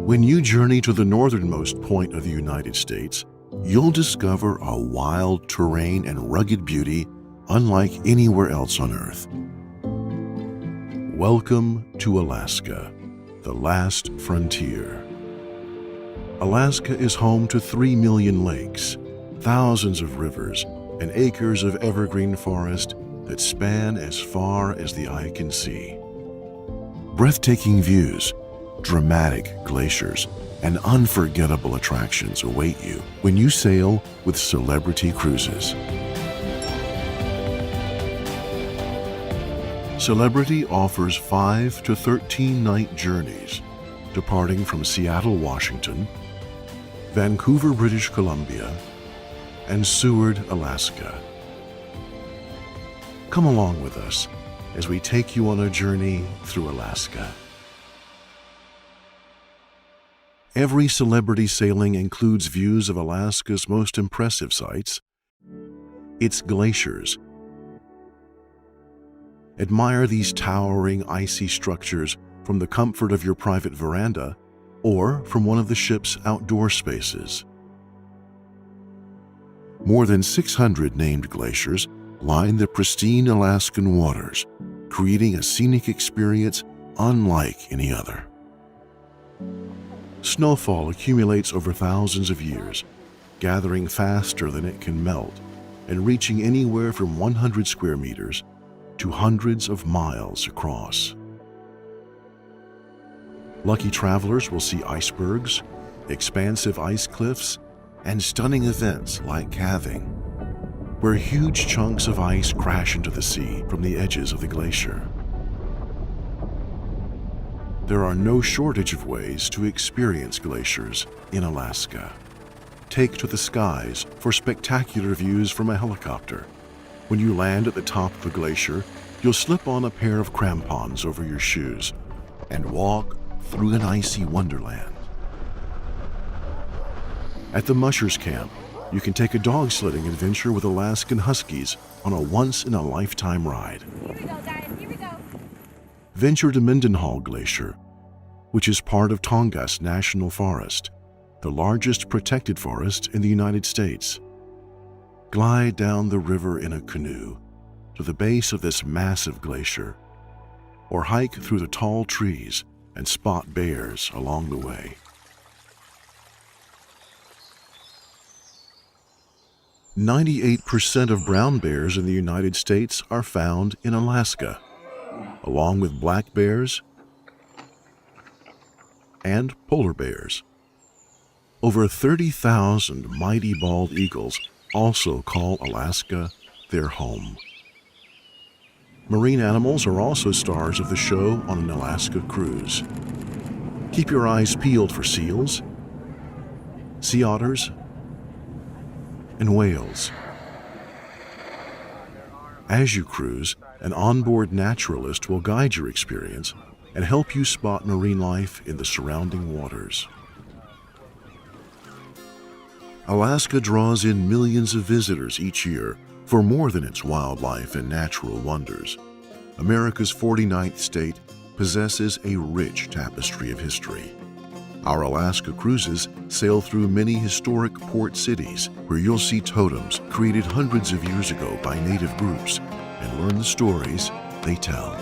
When you journey to the northernmost point of the United States, you'll discover a wild terrain and rugged beauty unlike anywhere else on Earth. Welcome to Alaska, the last frontier. Alaska is home to 3 million lakes, thousands of rivers, and acres of evergreen forest that span as far as the eye can see. Breathtaking views, dramatic glaciers, and unforgettable attractions await you when you sail with Celebrity Cruises. Celebrity offers 5 to 13-night journeys, departing from Seattle, Washington, Vancouver, British Columbia, and Seward, Alaska. Come along with us as we take you on a journey through Alaska. Every Celebrity sailing includes views of Alaska's most impressive sights, its glaciers. Admire these towering icy structures from the comfort of your private veranda or from one of the ship's outdoor spaces. More than 600 named glaciers line the pristine Alaskan waters, creating a scenic experience unlike any other. Snowfall accumulates over thousands of years, gathering faster than it can melt and reaching anywhere from 100 square meters to hundreds of miles across. Lucky travelers will see icebergs, expansive ice cliffs, and stunning events like calving, where huge chunks of ice crash into the sea from the edges of the glacier. There are no shortage of ways to experience glaciers in Alaska. Take to the skies for spectacular views from a helicopter. When you land at the top of the glacier, you'll slip on a pair of crampons over your shoes and walk through an icy wonderland. At the Mushers Camp, you can take a dog sledding adventure with Alaskan Huskies on a once-in-a-lifetime ride. Here we go, guys. Here we go. Venture to Mendenhall Glacier, which is part of Tongass National Forest, the largest protected forest in the United States. Glide down the river in a canoe to the base of this massive glacier, or hike through the tall trees and spot bears along the way. "98% of brown bears in the United States are found in Alaska, along with black bears and polar bears. Over 30,000 mighty bald eagles also call Alaska their home. Marine animals are also stars of the show on an Alaska cruise. Keep your eyes peeled for seals, sea otters, and whales. As you cruise, an onboard naturalist will guide your experience and help you spot marine life in the surrounding waters. Alaska draws in millions of visitors each year for more than its wildlife and natural wonders. America's 49th state possesses a rich tapestry of history. Our Alaska cruises sail through many historic port cities where you'll see totems created hundreds of years ago by native groups and learn the stories they tell.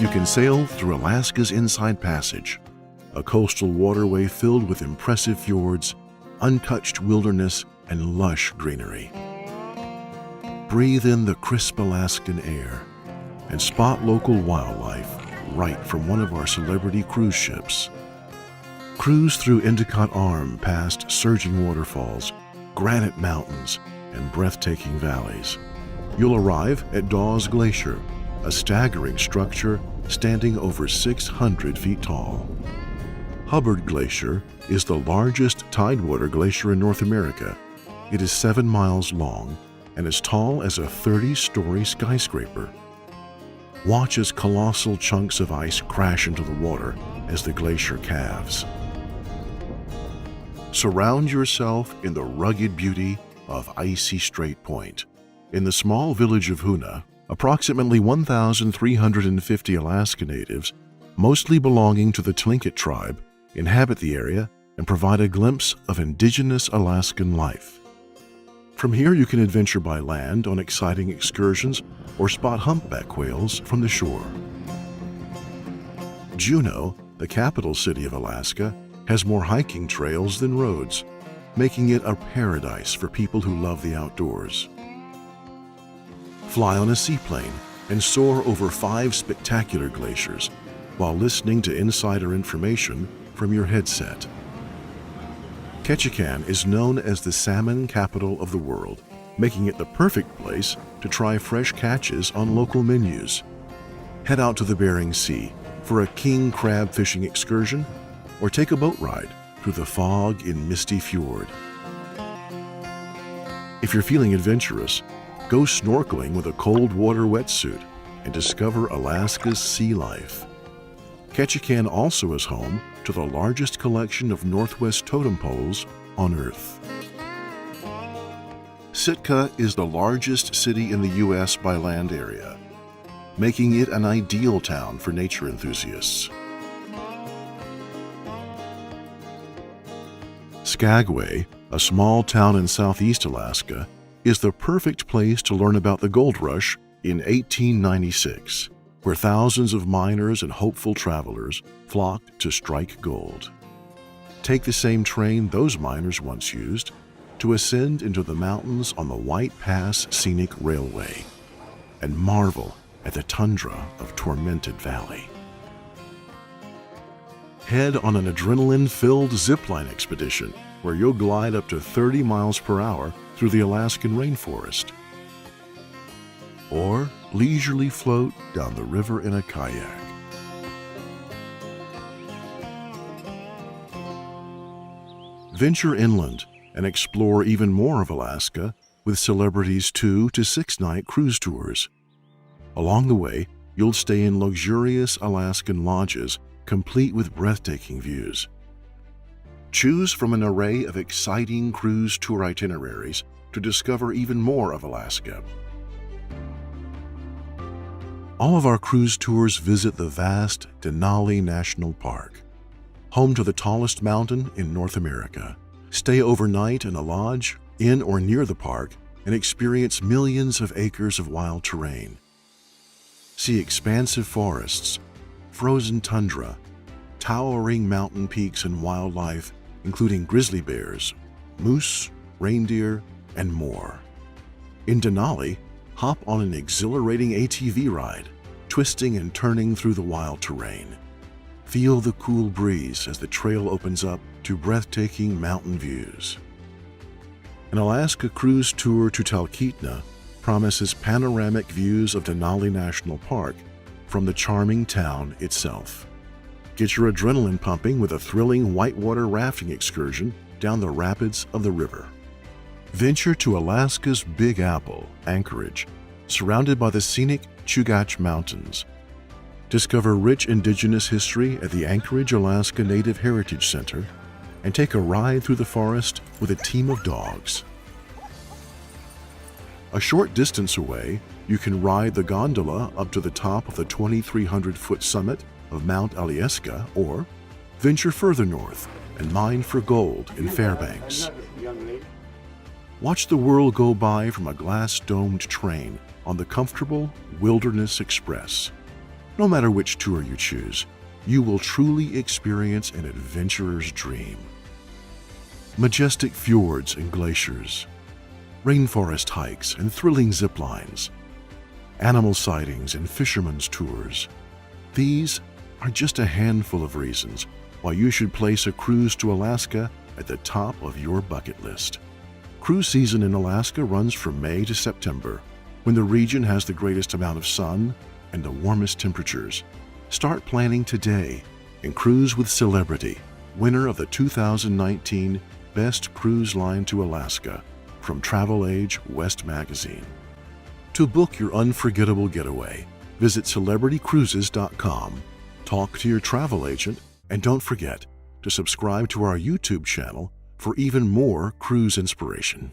You can sail through Alaska's Inside Passage, a coastal waterway filled with impressive fjords, untouched wilderness, and lush greenery. Breathe in the crisp Alaskan air and spot local wildlife right from one of our Celebrity cruise ships. Cruise through Endicott Arm past surging waterfalls, granite mountains, and breathtaking valleys. You'll arrive at Dawes Glacier, a staggering structure standing over 600 feet tall. Hubbard Glacier is the largest tidewater glacier in North America. It is 7 miles long and as tall as a 30-story skyscraper. Watch as colossal chunks of ice crash into the water as the glacier calves. Surround yourself in the rugged beauty of icy Strait Point. In the small village of Hoonah, Approximately 1,350 Alaska natives, mostly belonging to the Tlingit tribe, inhabit the area and provide a glimpse of indigenous Alaskan life. From here, you can adventure by land on exciting excursions or spot humpback whales from the shore. Juneau, the capital city of Alaska, has more hiking trails than roads, making it a paradise for people who love the outdoors. Fly on a seaplane and soar over 5 spectacular glaciers while listening to insider information from your headset. Ketchikan is known as the salmon capital of the world, making it the perfect place to try fresh catches on local menus. Head out to the Bering Sea for a king crab fishing excursion or take a boat ride through the fog in Misty Fjord. If you're feeling adventurous, go snorkeling with a cold water wetsuit and discover Alaska's sea life. Ketchikan also is home to the largest collection of Northwest totem poles on Earth. Sitka is the largest city in the U.S. by land area, making it an ideal town for nature enthusiasts. Skagway, a small town in southeast Alaska, is the perfect place to learn about the gold rush in 1896, where thousands of miners and hopeful travelers flocked to strike gold. Take the same train those miners once used to ascend into the mountains on the White Pass Scenic Railway and marvel at the tundra of Tormented Valley. Head on an adrenaline-filled zipline expedition where you'll glide up to 30 miles per hour through the Alaskan rainforest. Or leisurely float down the river in a kayak. Venture inland and explore even more of Alaska with Celebrity's 2- to 6-night cruise tours. Along the way, you'll stay in luxurious Alaskan lodges complete with breathtaking views. Choose from an array of exciting cruise tour itineraries to discover even more of Alaska. All of our cruise tours visit the vast Denali National Park, home to the tallest mountain in North America. Stay overnight in a lodge in or near the park and experience millions of acres of wild terrain. See expansive forests, frozen tundra, towering mountain peaks and wildlife, including grizzly bears, moose, reindeer, and more. In Denali, hop on an exhilarating ATV ride, twisting and turning through the wild terrain. Feel the cool breeze as the trail opens up to breathtaking mountain views. An Alaska cruise tour to Talkeetna promises panoramic views of Denali National Park from the charming town itself. Get your adrenaline pumping with a thrilling whitewater rafting excursion down the rapids of the river. Venture to Alaska's Big Apple, Anchorage, surrounded by the scenic Chugach Mountains. Discover rich indigenous history at the Anchorage, Alaska Native Heritage Center and take a ride through the forest with a team of dogs. A short distance away, you can ride the gondola up to the top of the 2,300-foot summit of Mount Alyeska, or venture further north and mine for gold in Fairbanks. Watch the world go by from a glass-domed train on the comfortable Wilderness Express. No matter which tour you choose, you will truly experience an adventurer's dream. Majestic fjords and glaciers, rainforest hikes and thrilling zip lines, animal sightings and fishermen's tours. These are just a handful of reasons why you should place a cruise to Alaska at the top of your bucket list. Cruise season in Alaska runs from May to September, when the region has the greatest amount of sun and the warmest temperatures. Start planning today and cruise with Celebrity, winner of the 2019 Best Cruise Line to Alaska from Travel Age West Magazine. To book your unforgettable getaway, visit celebritycruises.com, talk to your travel agent, and don't forget to subscribe to our YouTube channel for even more cruise inspiration.